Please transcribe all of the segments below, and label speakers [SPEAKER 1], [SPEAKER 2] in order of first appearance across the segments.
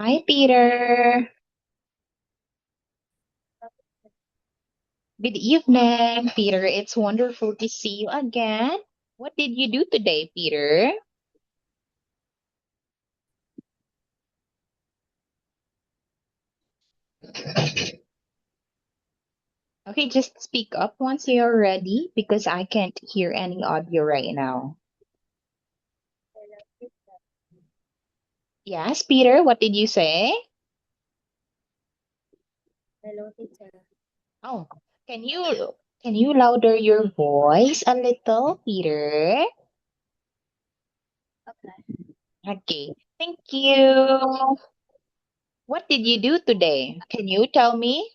[SPEAKER 1] Hi, Peter. Good evening, Peter. It's wonderful to see you again. What did you do today, Peter? Okay, just speak up once you're ready because I can't hear any audio right now. Yes, Peter, what did you say?
[SPEAKER 2] Hello, teacher.
[SPEAKER 1] Oh, can you louder your voice a little, Peter?
[SPEAKER 2] Okay.
[SPEAKER 1] Okay, thank you. What did you do today? Can you tell me?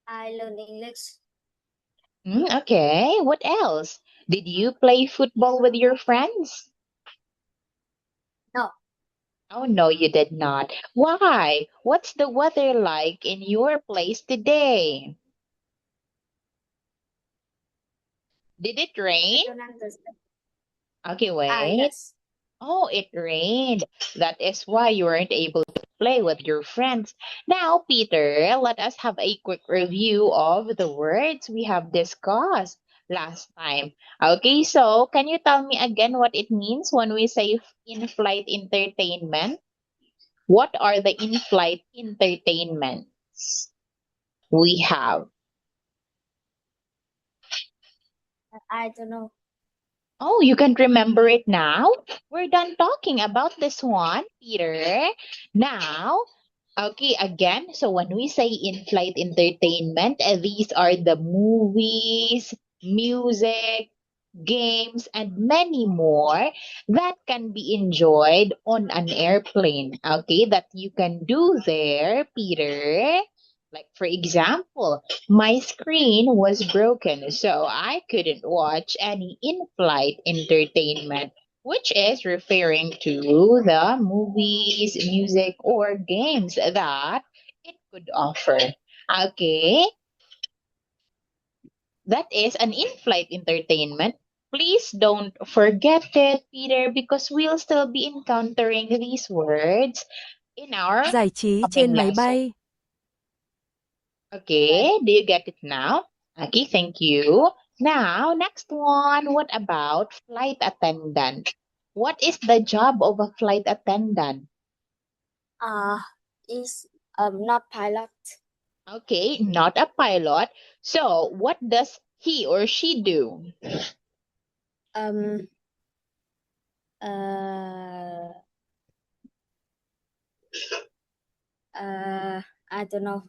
[SPEAKER 2] I learn English.
[SPEAKER 1] Okay, what else? Did you play football with your friends?
[SPEAKER 2] No,
[SPEAKER 1] Oh, no, you did not. Why? What's the weather like in your place today? Did it
[SPEAKER 2] I
[SPEAKER 1] rain?
[SPEAKER 2] don't understand.
[SPEAKER 1] Okay, wait.
[SPEAKER 2] Yes.
[SPEAKER 1] Oh, it rained. That is why you weren't able to play with your friends. Now, Peter, let us have a quick review of the words we have discussed last time. Okay, so can you tell me again what it means when we say in-flight entertainment? What are the in-flight entertainments we have?
[SPEAKER 2] I don't know.
[SPEAKER 1] Oh, you can remember it now? We're done talking about this one, Peter. Now, okay, again, so when we say in-flight entertainment, these are the movies, music, games, and many more that can be enjoyed on an airplane. Okay, that you can do there, Peter. Like, for example, my screen was broken, so I couldn't watch any in flight entertainment, which is referring to the movies, music, or games that it could offer. Okay, that is an in flight entertainment. Please don't forget it, Peter, because we'll still be encountering these words in our
[SPEAKER 3] Giải trí
[SPEAKER 1] coming
[SPEAKER 3] trên máy
[SPEAKER 1] lesson.
[SPEAKER 3] bay.
[SPEAKER 1] Okay, do you get it now? Okay, thank you. Now, next one. What about flight attendant? What is the job of a flight attendant?
[SPEAKER 2] Uh, is not pilot.
[SPEAKER 1] Okay, not a pilot. So, what does he or she do?
[SPEAKER 2] Um. Uh. I don't know.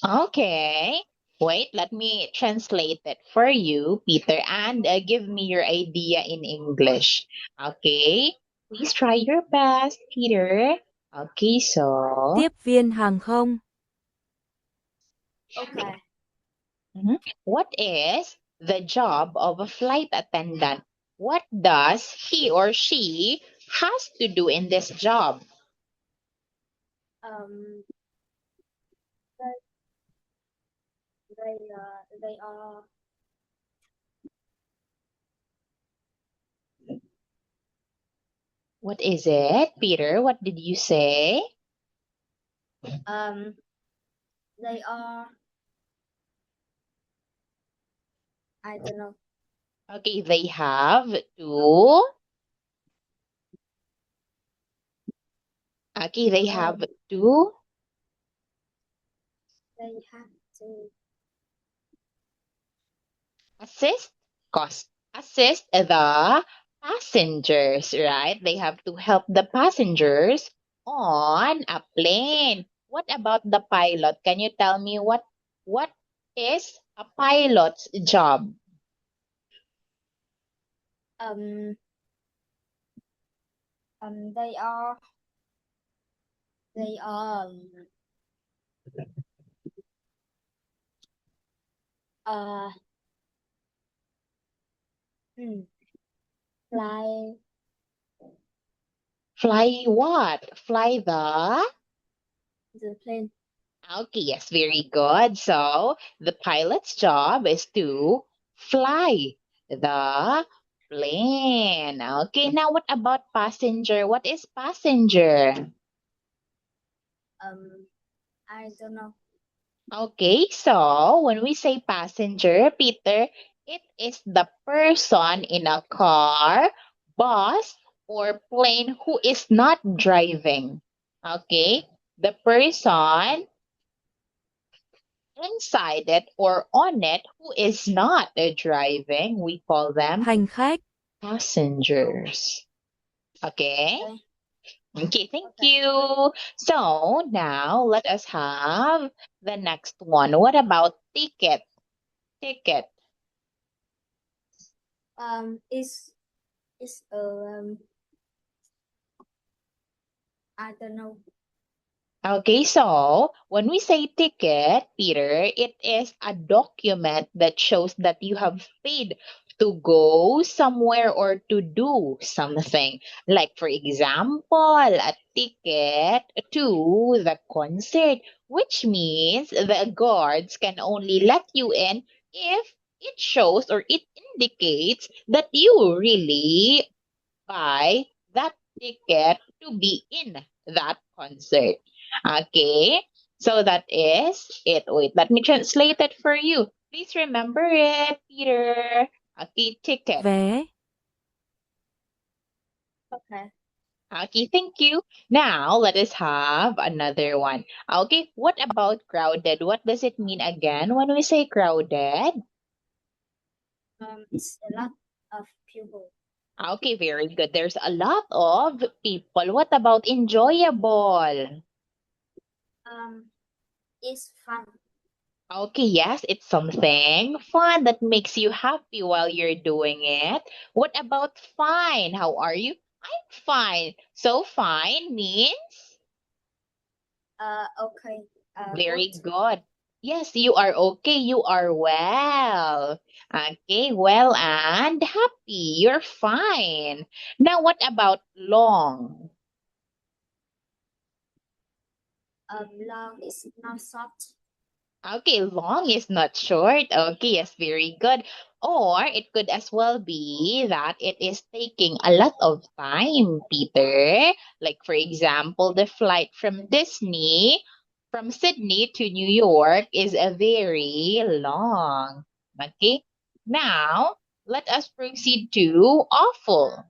[SPEAKER 1] Okay. Wait, let me translate it for you, Peter, and give me your idea in English. Okay. Please try your best, Peter. Okay, so.
[SPEAKER 3] Tiếp viên hàng không.
[SPEAKER 2] Okay.
[SPEAKER 1] What is the job of a flight attendant? What does he or she has to do in this job?
[SPEAKER 2] Um. They are.
[SPEAKER 1] What is it, Peter? What did you say?
[SPEAKER 2] Um. They are. I don't know.
[SPEAKER 1] Okay, they have to. Okay, they have
[SPEAKER 2] Um.
[SPEAKER 1] to
[SPEAKER 2] They have to.
[SPEAKER 1] assist assist the passengers, right? They have to help the passengers on a plane. What about the pilot? Can you tell me what is a pilot's job?
[SPEAKER 2] Um. They are. They are. Uh. Hmm. Fly.
[SPEAKER 1] Fly what? Fly the.
[SPEAKER 2] The plane.
[SPEAKER 1] Okay, yes, very good. So the pilot's job is to fly the plane. Okay, now what about passenger? What is passenger?
[SPEAKER 2] I don't know.
[SPEAKER 1] Okay, so when we say passenger, Peter, it is the person in a car, bus, or plane who is not driving. Okay, the person inside it or on it who is not driving, we call them
[SPEAKER 3] hành khách,
[SPEAKER 1] passengers. Okay?
[SPEAKER 2] Okay.
[SPEAKER 1] Okay, thank
[SPEAKER 2] Okay.
[SPEAKER 1] you. So now let us have the next one. What about ticket? Ticket.
[SPEAKER 2] Is I don't know.
[SPEAKER 1] Okay, so when we say ticket, Peter, it is a document that shows that you have paid to go somewhere or to do something. Like, for example, a ticket to the concert, which means the guards can only let you in if it shows or it indicates that you really buy that ticket to be in that concert. Okay, so that is it. Wait, let me translate it for you. Please remember it, Peter. Okay, ticket.
[SPEAKER 3] vé,
[SPEAKER 2] Okay.
[SPEAKER 1] Okay, thank you. Now let us have another one. Okay, what about crowded? What does it mean again when we say crowded?
[SPEAKER 2] It's a lot of people.
[SPEAKER 1] Okay, very good. There's a lot of people. What about enjoyable?
[SPEAKER 2] It's fun.
[SPEAKER 1] Okay, yes, it's something fun that makes you happy while you're doing it. What about fine? How are you? I'm fine. So fine means
[SPEAKER 2] Okay.
[SPEAKER 1] very
[SPEAKER 2] Good.
[SPEAKER 1] good. Yes, you are okay. You are well. Okay, well and happy. You're fine. Now, what about long?
[SPEAKER 2] Long is not short.
[SPEAKER 1] Okay, long is not short. Okay, yes, very good. Or it could as well be that it is taking a lot of time, Peter. Like, for example, the flight from Sydney to New York is a very long. Okay, now let us proceed to awful.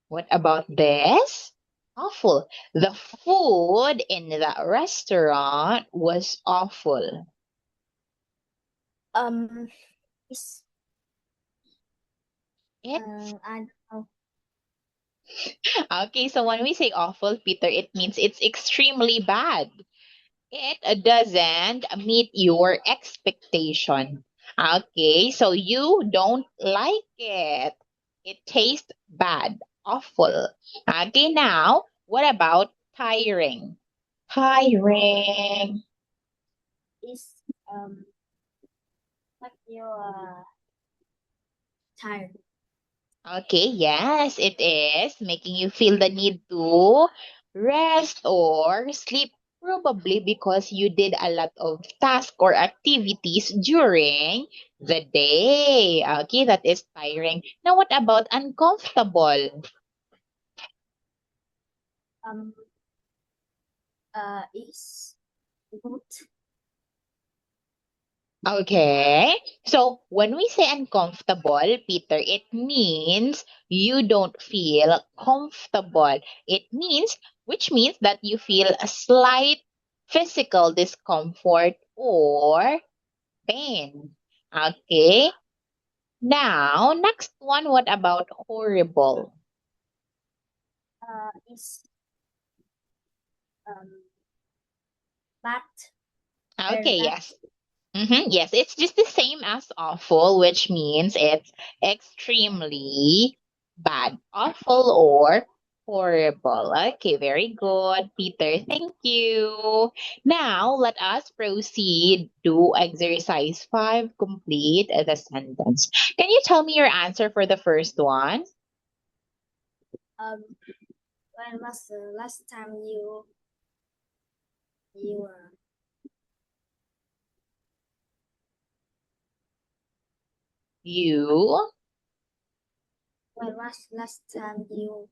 [SPEAKER 1] What about this? Awful. The food in that restaurant was awful.
[SPEAKER 2] It's
[SPEAKER 1] It's
[SPEAKER 2] I don't know.
[SPEAKER 1] okay. So when we say awful, Peter, it means it's extremely bad. It doesn't meet your expectation. Okay, so you don't like it. It tastes bad, awful. Okay, now what about tiring? Tiring.
[SPEAKER 2] It's like you're tired.
[SPEAKER 1] Okay, yes, it is making you feel the need to rest or sleep, probably because you did a lot of tasks or activities during the day. Okay, that is tiring. Now, what about uncomfortable?
[SPEAKER 2] Um. It's good.
[SPEAKER 1] Okay, so when we say uncomfortable, Peter, it means you don't feel comfortable. Which means that you feel a slight physical discomfort or pain. Okay, now next one, what about horrible?
[SPEAKER 2] It's um bad. Very
[SPEAKER 1] Okay,
[SPEAKER 2] bad.
[SPEAKER 1] yes. Yes, it's just the same as awful, which means it's extremely bad, awful, or horrible. Okay, very good, Peter. Thank you. Now, let us proceed to exercise 5. Complete the sentence. Can you tell me your answer for the first one?
[SPEAKER 2] Um. When was the last time you
[SPEAKER 1] You.
[SPEAKER 2] When was last time you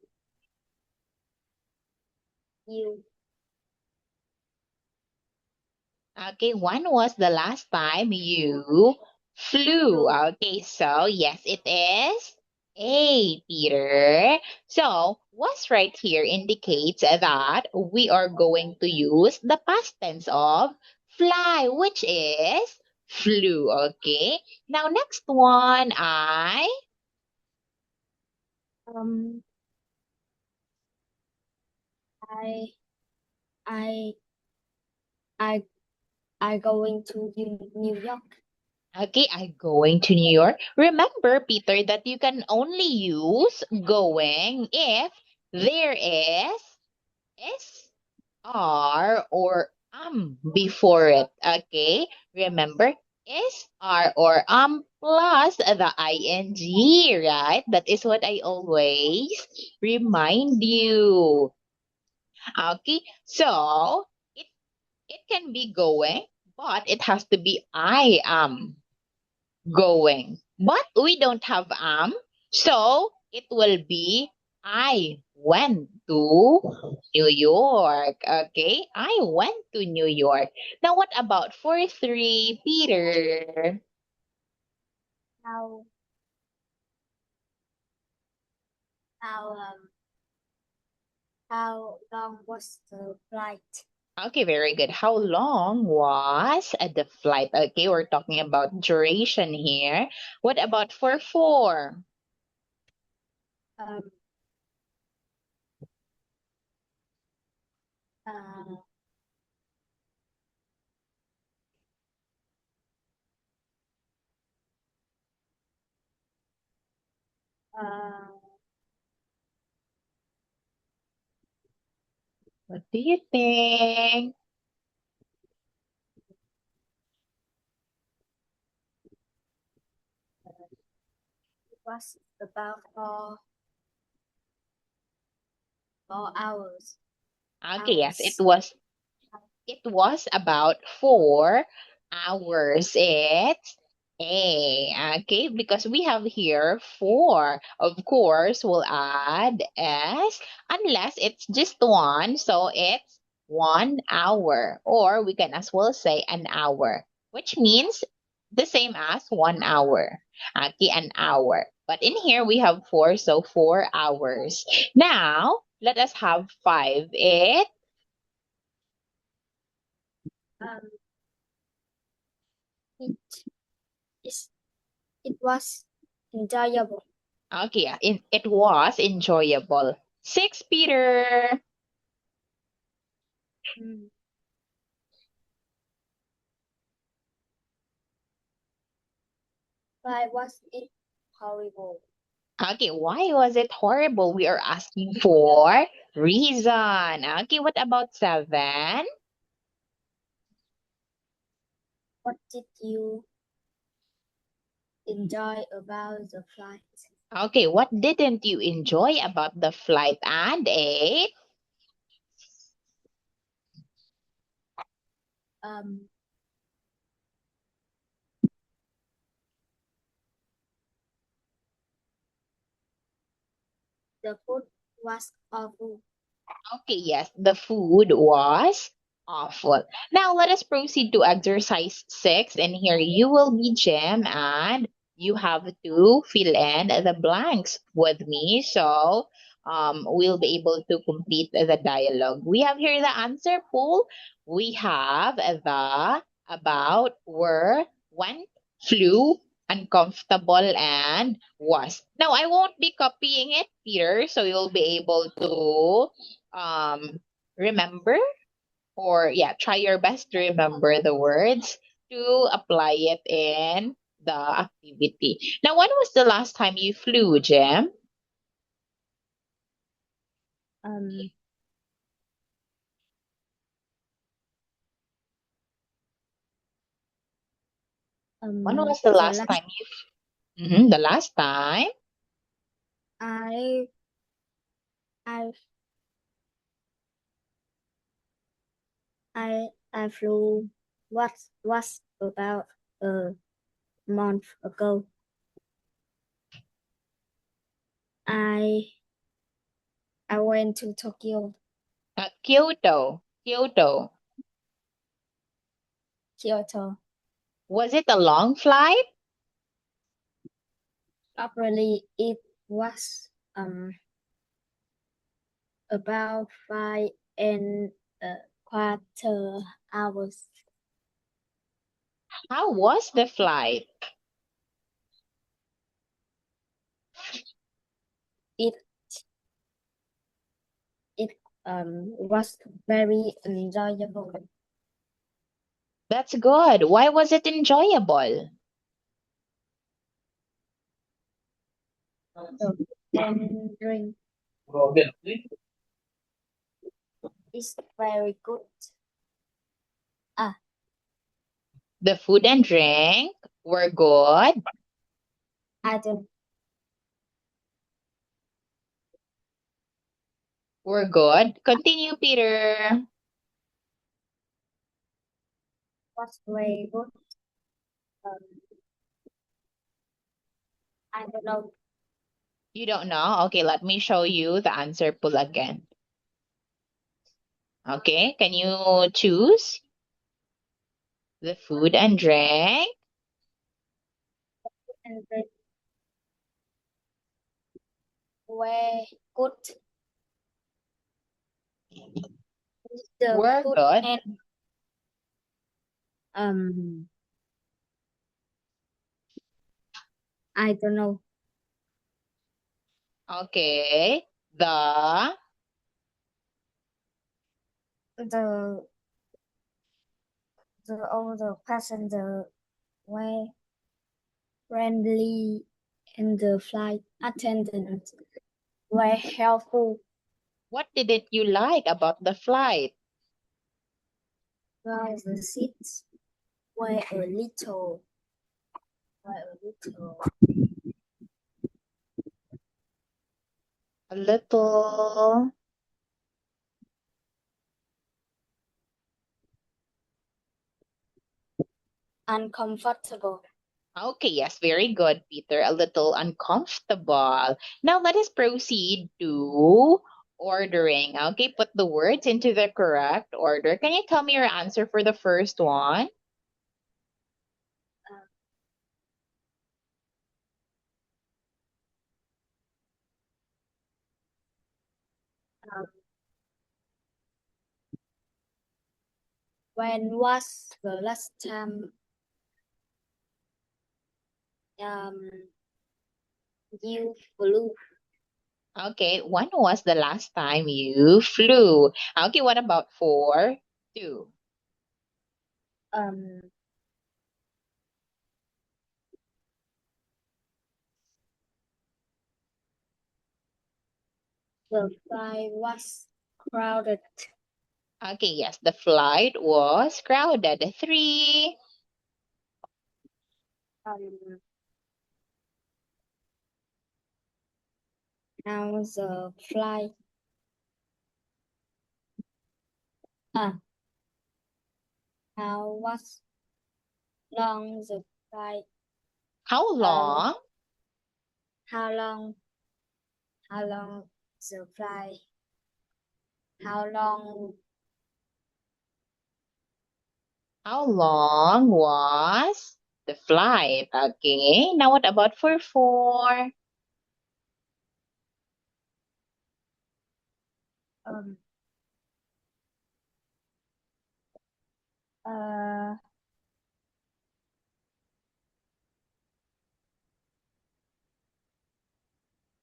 [SPEAKER 1] Okay, when was the last time you flew? Okay, so yes, it is A, Peter. So, was right here indicates that we are going to use the past tense of fly, which is flew. Okay, now next one,
[SPEAKER 2] um I I I going to New York.
[SPEAKER 1] Okay, I'm going to New York. Remember, Peter, that you can only use going if there is S-R or before it. Okay, remember, S-R or plus the ing, right? That is what I always remind you. Okay, so it can be going, but it has to be I am going. But we don't have so it will be I went to New York. Okay, I went to New York. Now, what about for three, Peter?
[SPEAKER 2] How how um how long was the flight?
[SPEAKER 1] Okay, very good. How long was the flight? Okay, we're talking about duration here. What about for four?
[SPEAKER 2] Um uh uh
[SPEAKER 1] What do you think?
[SPEAKER 2] it was about 4 hours.
[SPEAKER 1] Okay, yes, it
[SPEAKER 2] Hours.
[SPEAKER 1] was about 4 hours. It's A. Okay, because we have here four. Of course, we'll add S unless it's just one. So it's 1 hour. Or we can as well say an hour, which means the same as 1 hour. Okay, an hour. But in here we have four, so 4 hours. Now, let us have five.
[SPEAKER 2] Um it is it was enjoyable.
[SPEAKER 1] Okay, yeah, it was enjoyable. Six, Peter.
[SPEAKER 2] Mm. Why was it horrible?
[SPEAKER 1] Okay, why was it horrible? We are asking for reason. Okay, what about seven?
[SPEAKER 2] What did you enjoy about the flight?
[SPEAKER 1] Okay, what didn't you enjoy about the flight? And eight?
[SPEAKER 2] Um, the food was awful.
[SPEAKER 1] Okay, yes, the food was awful. Now let us proceed to exercise six, and here you will be Jem, and you have to fill in the blanks with me. So we'll be able to complete the dialogue. We have here the answer pool. We have the about, were, went, flew, uncomfortable, and was. Now I won't be copying it, Peter, so you'll be able to remember, or yeah, try your best to remember the words to apply it in the activity. Now, when was the last time you flew, Jem?
[SPEAKER 2] Um,
[SPEAKER 1] When was the
[SPEAKER 2] the
[SPEAKER 1] last
[SPEAKER 2] last
[SPEAKER 1] time you the last time?
[SPEAKER 2] I I I flew was about a month ago. I went to Tokyo,
[SPEAKER 1] Kyoto. Kyoto.
[SPEAKER 2] Kyoto.
[SPEAKER 1] Was it a long flight?
[SPEAKER 2] Probably it was about 5.25 hours.
[SPEAKER 1] How was the flight?
[SPEAKER 2] It was very enjoyable.
[SPEAKER 1] That's good. Why was it enjoyable?
[SPEAKER 2] And drink is very good.
[SPEAKER 1] The food and drink were good.
[SPEAKER 2] I don't
[SPEAKER 1] Were good. Continue, Peter.
[SPEAKER 2] was very good. I don't know.
[SPEAKER 1] You don't know? Okay, let me show you the answer pool again. Okay, can you choose the food and drink?
[SPEAKER 2] And drink were good. The
[SPEAKER 1] Were
[SPEAKER 2] food
[SPEAKER 1] good.
[SPEAKER 2] and I don't know.
[SPEAKER 1] Okay. The
[SPEAKER 2] The older passenger were friendly and the flight attendants were helpful.
[SPEAKER 1] what didn't you like about the flight?
[SPEAKER 2] While the seats were a little
[SPEAKER 1] A little.
[SPEAKER 2] uncomfortable.
[SPEAKER 1] Okay, yes, very good, Peter. A little uncomfortable. Now let us proceed to ordering. Okay, put the words into the correct order. Can you tell me your answer for the first one?
[SPEAKER 2] Um, when was the last time um, you flew?
[SPEAKER 1] Okay, when was the last time you flew? Okay, what about four, two?
[SPEAKER 2] Um, the flight was crowded.
[SPEAKER 1] Okay, yes, the flight was crowded. Three.
[SPEAKER 2] Um, now the flight. Uh, how was long the flight?
[SPEAKER 1] How
[SPEAKER 2] Um,
[SPEAKER 1] long?
[SPEAKER 2] how long? How long the flight? How long?
[SPEAKER 1] How long was the flight? Okay, now what about for four?
[SPEAKER 2] Um, uh,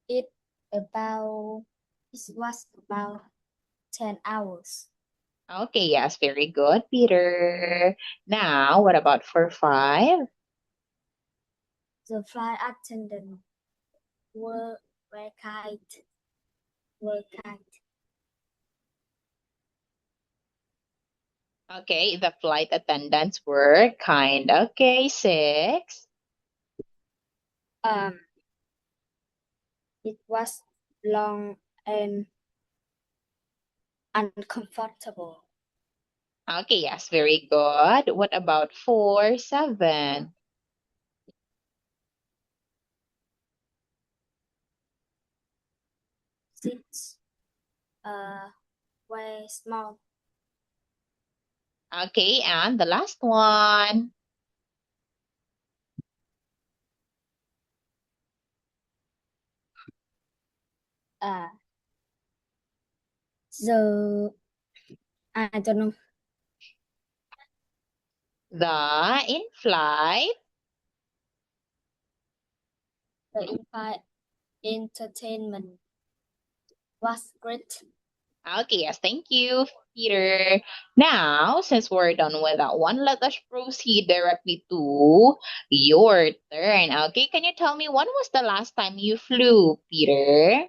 [SPEAKER 2] it about. It was about 10 hours.
[SPEAKER 1] Okay, yes, very good, Peter. Now, what about for five?
[SPEAKER 2] The flight attendant were were kind. Were kind.
[SPEAKER 1] Okay, the flight attendants were kind. Okay, six.
[SPEAKER 2] It was long and uncomfortable.
[SPEAKER 1] Okay, yes, very good. What about four, seven?
[SPEAKER 2] Seats were small.
[SPEAKER 1] Okay, and the last one.
[SPEAKER 2] The I don't know.
[SPEAKER 1] The in-flight.
[SPEAKER 2] The in-flight entertainment was great.
[SPEAKER 1] Okay, yes, thank you, Peter. Now, since we're done with that one, let us proceed directly to your turn. Okay, can you tell me when was the last time you flew, Peter?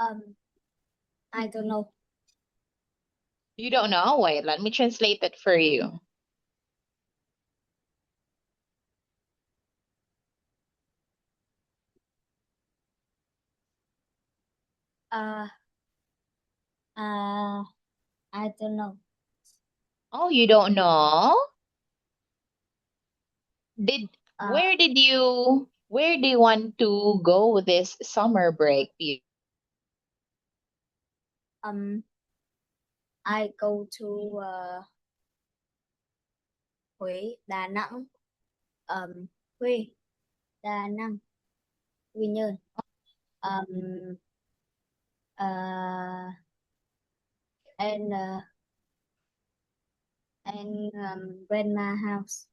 [SPEAKER 2] I don't know.
[SPEAKER 1] You don't know? Wait, let me translate it for you.
[SPEAKER 2] Uh, I don't know.
[SPEAKER 1] Oh, you don't know? Did
[SPEAKER 2] Uh,
[SPEAKER 1] where do you want to go this summer break, Peter?
[SPEAKER 2] I go to Huế, Đà Nẵng, Huế, Đà Nẵng, Quy Nhơn, uh, and grandma house.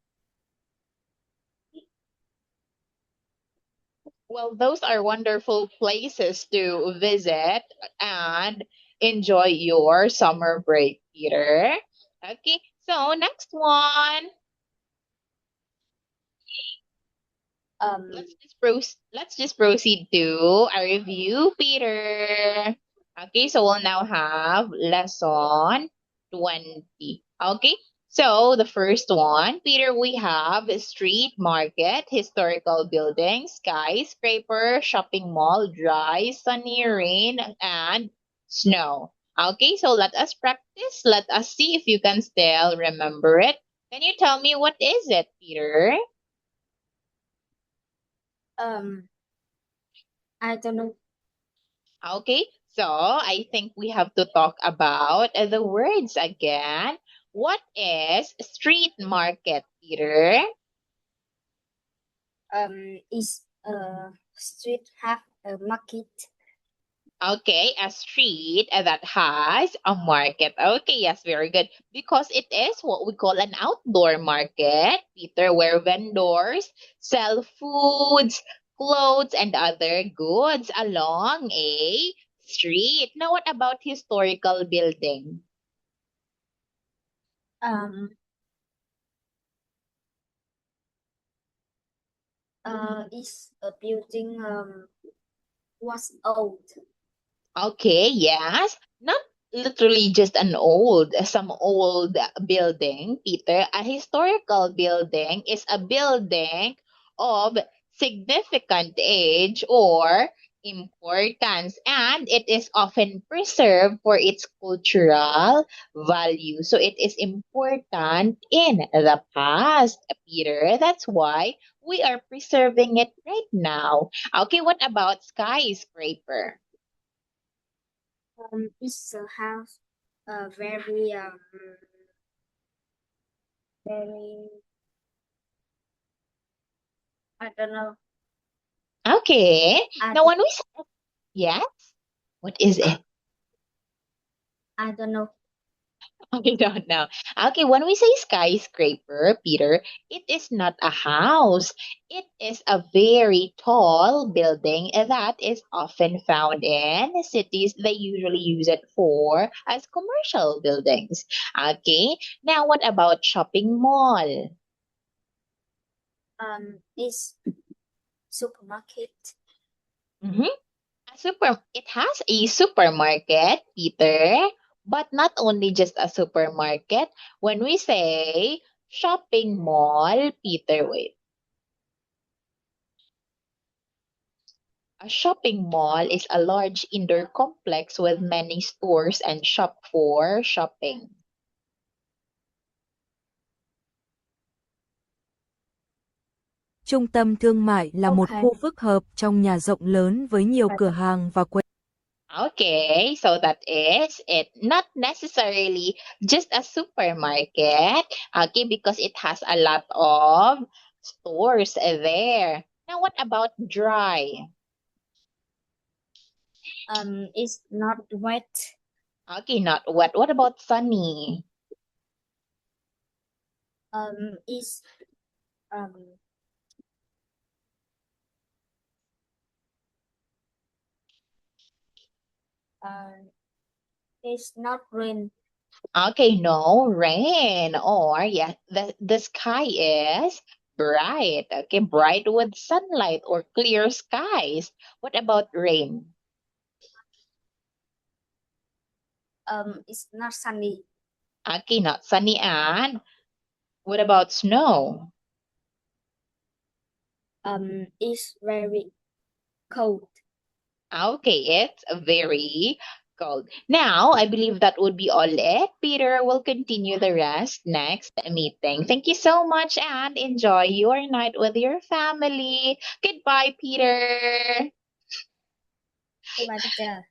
[SPEAKER 1] Well, those are wonderful places to visit and enjoy your summer break, Peter. Okay, so next one. Let's just proceed to a review, Peter. Okay, so we'll now have lesson 20. Okay, so the first one, Peter, we have street market, historical buildings, skyscraper, shopping mall, dry, sunny, rain, and snow. Okay, so let us practice. Let us see if you can still remember it. Can you tell me what is it, Peter?
[SPEAKER 2] I don't know.
[SPEAKER 1] Okay, so I think we have to talk about the words again. What is street market, Peter?
[SPEAKER 2] Is street have a market?
[SPEAKER 1] Okay, a street that has a market. Okay, yes, very good. Because it is what we call an outdoor market, Peter, where vendors sell foods, clothes, and other goods along a street. Now, what about historical building?
[SPEAKER 2] Is a building was old.
[SPEAKER 1] Okay, yes. Not literally just some old building, Peter. A historical building is a building of significant age or importance, and it is often preserved for its cultural value. So it is important in the past, Peter. That's why we are preserving it right now. Okay, what about skyscraper?
[SPEAKER 2] Is a house very I don't know.
[SPEAKER 1] Okay.
[SPEAKER 2] I
[SPEAKER 1] Now, when we say yes, what is it?
[SPEAKER 2] I don't know.
[SPEAKER 1] I don't know. Okay, when we say skyscraper, Peter, it is not a house. It is a very tall building that is often found in cities. They usually use it for as commercial buildings. Okay. Now, what about shopping mall?
[SPEAKER 2] Is supermarket.
[SPEAKER 1] Mhm. It has a supermarket, Peter, but not only just a supermarket. When we say shopping mall, Peter, wait. A shopping mall is a large indoor complex with many stores and shop for shopping.
[SPEAKER 3] Trung tâm thương mại là một
[SPEAKER 2] Okay.
[SPEAKER 3] khu phức hợp trong nhà rộng lớn với nhiều cửa hàng và quầy.
[SPEAKER 1] Okay, so that is it. Not necessarily just a supermarket, okay, because it has a lot of stores there. Now, what about dry?
[SPEAKER 2] It's not wet.
[SPEAKER 1] Okay, not wet. What about sunny?
[SPEAKER 2] It's it's not rain.
[SPEAKER 1] Okay, no rain. Or yeah, the sky is bright. Okay, bright with sunlight or clear skies. What about rain?
[SPEAKER 2] It's not sunny.
[SPEAKER 1] Okay, not sunny. And what about snow?
[SPEAKER 2] It's very cold.
[SPEAKER 1] Okay, it's very cold. Now, I believe that would be all it. Peter will continue the rest next meeting. Thank you so much and enjoy your night with your family. Goodbye, Peter.
[SPEAKER 2] Goodbye, teacher.